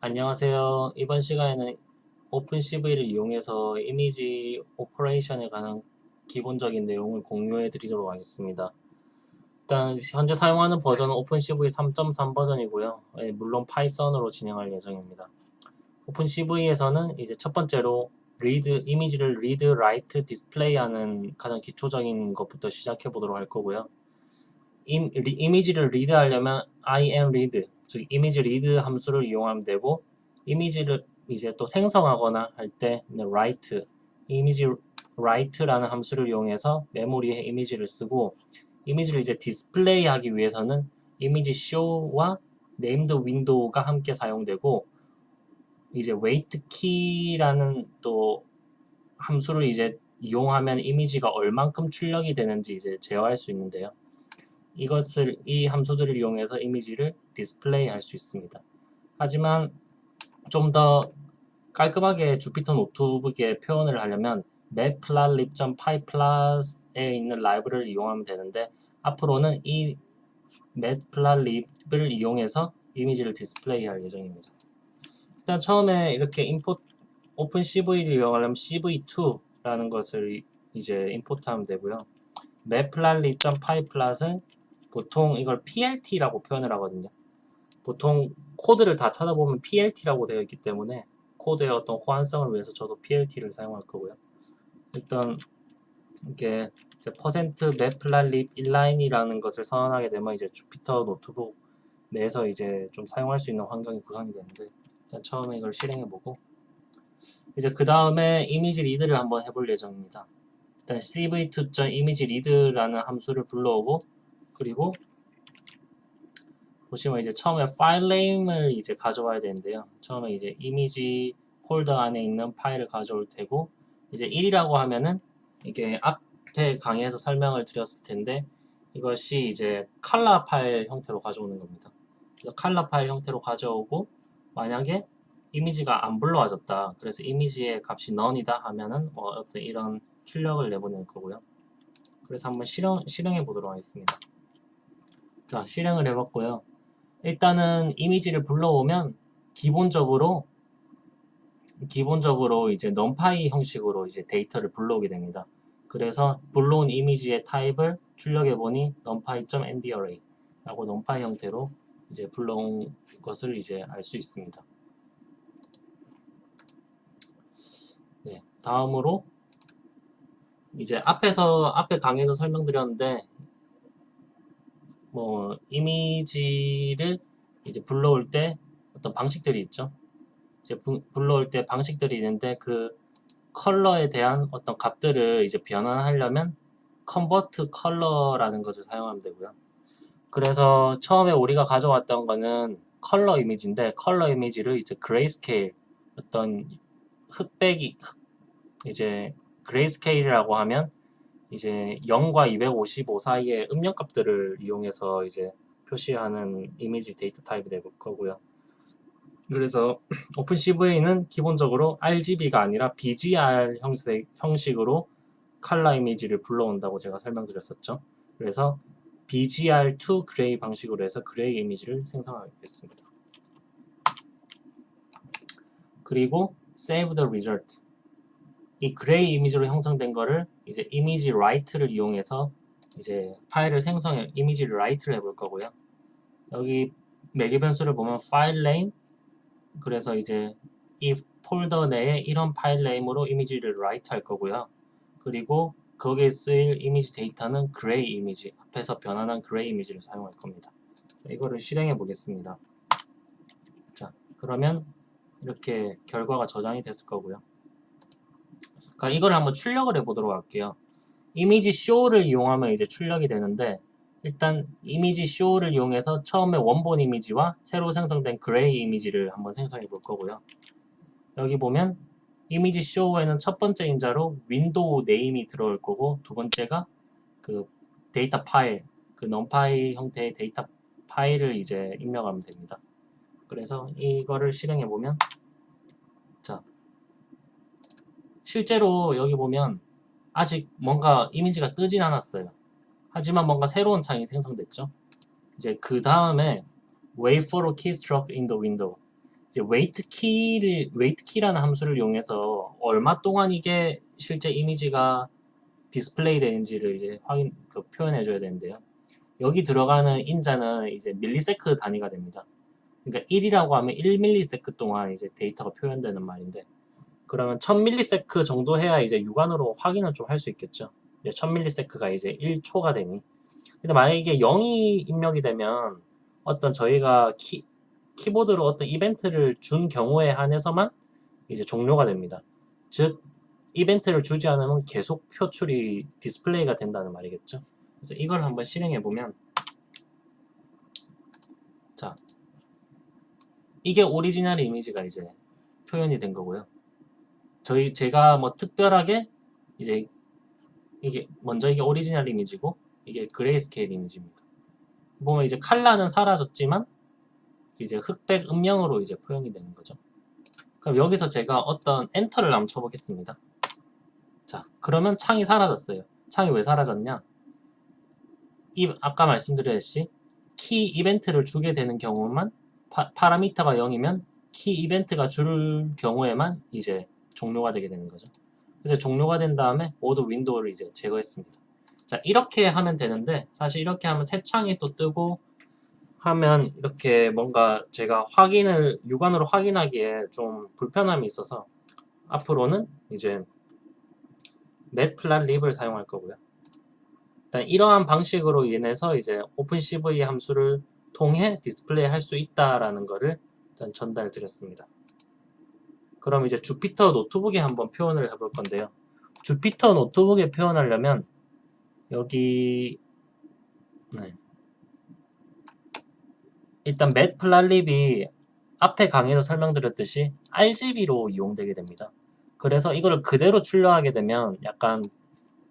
안녕하세요. 이번 시간에는 오픈CV를 이용해서 이미지 오퍼레이션에 관한 기본적인 내용을 공유해 드리도록 하겠습니다. 일단 현재 사용하는 버전은 오픈CV 3.3 버전이고요. 물론 파이썬으로 진행할 예정입니다. 오픈CV에서는 이제 첫 번째로 이미지를 리드, 라이트, 디스플레이하는 가장 기초적인 것부터 시작해 보도록 할 거고요. 이미지를 리드하려면 imRead, 즉 이미지 리드 함수를 이용하면 되고, 이미지를 이제 또 생성하거나 할 때 write, 이미지 write라는 함수를 이용해서 메모리에 이미지를 쓰고, 이미지를 이제 디스플레이하기 위해서는 이미지 show와 named window가 함께 사용되고, 이제 wait key라는 또 함수를 이제 이용하면 이미지가 얼만큼 출력이 되는지 이제 제어할 수 있는데요. 이 함수들을 이용해서 이미지를 디스플레이 할 수 있습니다. 하지만 좀 더 깔끔하게 주피터 노트북에 표현을 하려면 matplotlib.pyplus에 있는 라이브러리를 이용하면 되는데, 앞으로는 이 matplotlib을 이용해서 이미지를 디스플레이 할 예정입니다. 일단 처음에 이렇게 오픈 CV를 이용하려면 cv2라는 것을 이제 임포트하면 되고요. matplotlib.pyplus은 보통 이걸 PLT라고 표현을 하거든요. 보통 코드를 다 찾아보면 PLT라고 되어 있기 때문에 코드의 어떤 호환성을 위해서 저도 PLT를 사용할 거고요. 일단 이렇게 %matplotlib inline이라는 것을 선언하게 되면 이제 주피터 노트북 내에서 이제 좀 사용할 수 있는 환경이 구성이 되는데, 일단 처음에 이걸 실행해보고 이제 그 다음에 이미지 리드를 한번 해볼 예정입니다. 일단 cv2.imageread라는 함수를 불러오고, 그리고 보시면 이제 처음에 파일 네임을 이제 가져와야 되는데요. 처음에 이제 이미지 폴더 안에 있는 파일을 가져올 테고, 이제 1이라고 하면은 이게 앞에 강의에서 설명을 드렸을 텐데, 이것이 이제 칼라 파일 형태로 가져오는 겁니다. 그래서 칼라 파일 형태로 가져오고, 만약에 이미지가 안 불러와졌다, 그래서 이미지의 값이 none이다 하면은 뭐 어떤 이런 출력을 내보낼 거고요. 그래서 한번 실행해 보도록 하겠습니다. 자, 실행을 해봤고요. 일단은 이미지를 불러오면 기본적으로 이제 numpy 형식으로 이제 데이터를 불러오게 됩니다. 그래서 불러온 이미지의 타입을 출력해 보니 numpy.ndArray 라고 numpy 형태로 이제 불러온 것을 이제 알 수 있습니다. 네, 다음으로 이제 앞에 강의에서 설명드렸는데, 뭐 이미지를 이제 불러올 때 어떤 방식들이 있죠. 이제 불러올 때 방식들이 있는데, 그 컬러에 대한 어떤 값들을 이제 변환하려면 convert color라는 것을 사용하면 되고요. 그래서 처음에 우리가 가져왔던 거는 컬러 이미지인데, 컬러 이미지를 이제 그레이스케일, 어떤 이제 그레이스케일이라고 하면 이제 0과 255 사이의 음영값들을 이용해서 이제 표시하는 이미지 데이터 타입이 될 거고요. 그래서 오픈CV는 기본적으로 RGB가 아니라 BGR 형식으로 컬러 이미지를 불러온다고 제가 설명드렸었죠. 그래서 BGR2 그레이 방식으로 해서 그레이 이미지를 생성하겠습니다. 그리고 Save the Result. 이 그레이 이미지로 형성된 거를 이제 이미지 라이트를 이용해서 이제 파일을 이미지 라이트를 해볼 거고요. 여기 매개 변수를 보면 파일 네임, 그래서 이제 이 폴더 내에 이런 파일 네임으로 이미지를 라이트 할 거고요. 그리고 거기에 쓰일 이미지 데이터는 그레이 이미지, 앞에서 변환한 그레이 이미지를 사용할 겁니다. 자, 이거를 실행해 보겠습니다. 자, 그러면 이렇게 결과가 저장이 됐을 거고요. 그러니까 이걸 한번 출력을 해보도록 할게요. 이미지 쇼를 이용하면 이제 출력이 되는데, 일단 이미지 쇼를 이용해서 처음에 원본 이미지와 새로 생성된 그레이 이미지를 한번 생성해 볼 거고요. 여기 보면 이미지 쇼에는 첫 번째 인자로 윈도우 네임이 들어올 거고, 두 번째가 그 데이터 파일, 그 numpy 형태의 데이터 파일을 이제 입력하면 됩니다. 그래서 이거를 실행해 보면, 자, 실제로 여기 보면 아직 뭔가 이미지가 뜨진 않았어요. 하지만 뭔가 새로운 창이 생성됐죠. 이제 그 다음에 wait for a keystroke in the window. 이제 웨이트 키라는 함수를 이용해서 얼마 동안 이게 실제 이미지가 디스플레이 되는지를 이제 표현해 줘야 되는데요. 여기 들어가는 인자는 이제 밀리세크 단위가 됩니다. 그러니까 1이라고 하면 1밀리세크 동안 이제 데이터가 표현되는 말인데, 그러면 1000밀리세크 정도 해야 이제 육안으로 확인을 좀 할 수 있겠죠. 1000밀리세크가 이제 1초가 되니. 근데 만약에 이게 0이 입력이 되면 어떤 저희가 키보드로 어떤 이벤트를 준 경우에 한해서만 이제 종료가 됩니다. 즉, 이벤트를 주지 않으면 계속 표출이 디스플레이가 된다는 말이겠죠. 그래서 이걸 한번 실행해 보면, 자, 이게 오리지널 이미지가 이제 표현이 된 거고요. 제가 뭐 특별하게 이제 먼저 이게 오리지널 이미지고 이게 그레이스케일 이미지입니다. 보면 이제 컬러는 사라졌지만 이제 흑백 음영으로 이제 표현이 되는 거죠. 그럼 여기서 제가 어떤 엔터를 한번 쳐보겠습니다. 자, 그러면 창이 사라졌어요. 창이 왜 사라졌냐? 아까 말씀드렸듯이 키 이벤트를 주게 되는 경우만 파라미터가 0이면 키 이벤트가 줄 경우에만 이제 종료가 되게 되는 거죠. 그래서 종료가 된 다음에 모두 윈도우를 이제 제거했습니다. 자, 이렇게 하면 되는데 사실 이렇게 하면 새 창이 또 뜨고 하면 이렇게 뭔가 제가 육안으로 확인하기에 좀 불편함이 있어서 앞으로는 이제 matplotlib을 사용할 거고요. 일단 이러한 방식으로 인해서 이제 오픈CV 함수를 통해 디스플레이 할 수 있다라는 거를 일단 전달 드렸습니다. 그럼 이제 주피터 노트북에 한번 표현을 해볼 건데요. 주피터 노트북에 표현하려면 여기 일단 matplotlib이 앞에 강의에서 설명드렸듯이 RGB로 이용되게 됩니다. 그래서 이거를 그대로 출력하게 되면 약간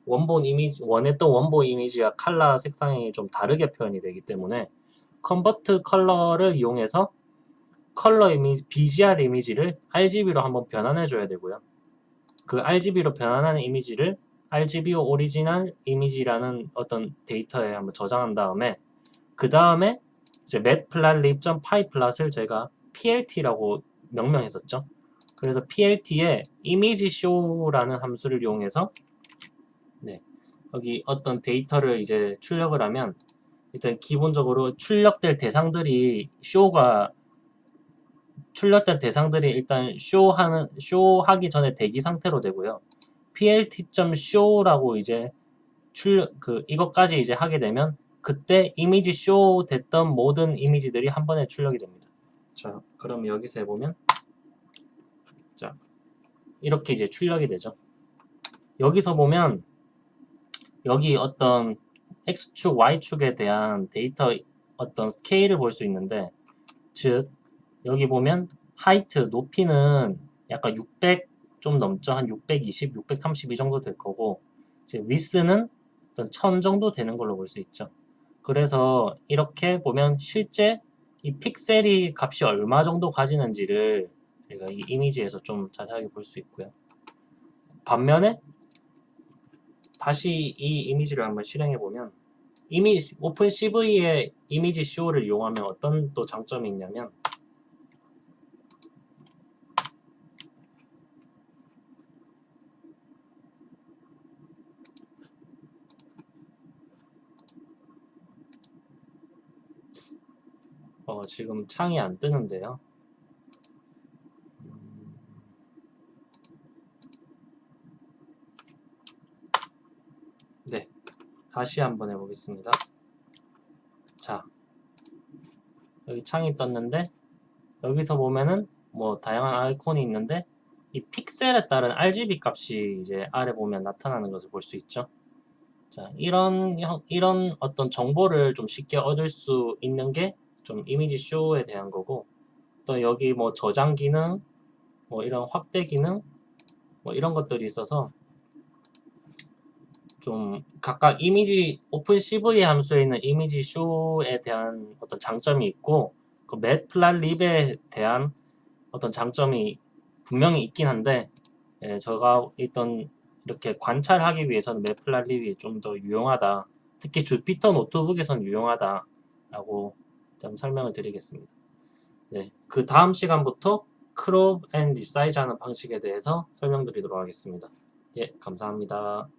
원했던 원본 이미지와 컬러 색상이 좀 다르게 표현이 되기 때문에 컨버트 컬러를 이용해서 컬러 이미지, BGR 이미지를 RGB로 한번 변환해 줘야 되고요. 그 RGB로 변환하는 이미지를 RGB 오리지널 이미지라는 어떤 데이터에 한번 저장한 다음에 그 다음에 이제 matplotlib.pyplot을 제가 plt라고 명명했었죠. 그래서 plt에 imageShow라는 함수를 이용해서 여기 어떤 데이터를 이제 출력을 하면 일단 기본적으로 출력된 대상들이 일단 쇼하기 전에 대기 상태로 되고요. plt.show라고 이제 이것까지 이제 하게 되면 그때 이미지 쇼 됐던 모든 이미지들이 한 번에 출력이 됩니다. 자, 그럼 여기서 해보면 자, 이렇게 이제 출력이 되죠. 여기서 보면 여기 어떤 X축, Y축에 대한 데이터 어떤 스케일을 볼 수 있는데, 즉 여기 보면 하이트, 높이는 약간 600 좀 넘죠. 한 620, 630 이 정도 될 거고, 이제 위스는 어떤 1000 정도 되는 걸로 볼 수 있죠. 그래서 이렇게 보면 실제 이 픽셀이 값이 얼마 정도 가지는지를 제가 이 이미지에서 좀 자세하게 볼 수 있고요. 반면에 다시 이 이미지를 한번 실행해 보면 오픈CV의 이미지 쇼를 이용하면 어떤 또 장점이 있냐면 지금 창이 안 뜨는데요. 네, 다시 한번 해보겠습니다. 자, 여기 창이 떴는데 여기서 보면은 뭐 다양한 아이콘이 있는데 이 픽셀에 따른 RGB 값이 이제 아래 보면 나타나는 것을 볼 수 있죠. 자, 이런 어떤 정보를 좀 쉽게 얻을 수 있는 게 좀 이미지 쇼에 대한 거고, 또 여기 뭐 저장 기능, 뭐 이런 확대 기능, 뭐 이런 것들이 있어서 좀 각각 오픈CV 함수에 있는 이미지 쇼에 대한 어떤 장점이 있고, 그 matplotlib에 대한 어떤 장점이 분명히 있긴 한데, 제가 이렇게 관찰하기 위해서는 matplotlib이 좀 더 유용하다. 특히 주피터 노트북에선 유용하다라고 좀 설명을 드리겠습니다. 네, 그 다음 시간부터 크롭 앤 리사이즈 하는 방식에 대해서 설명드리도록 하겠습니다. 예, 감사합니다.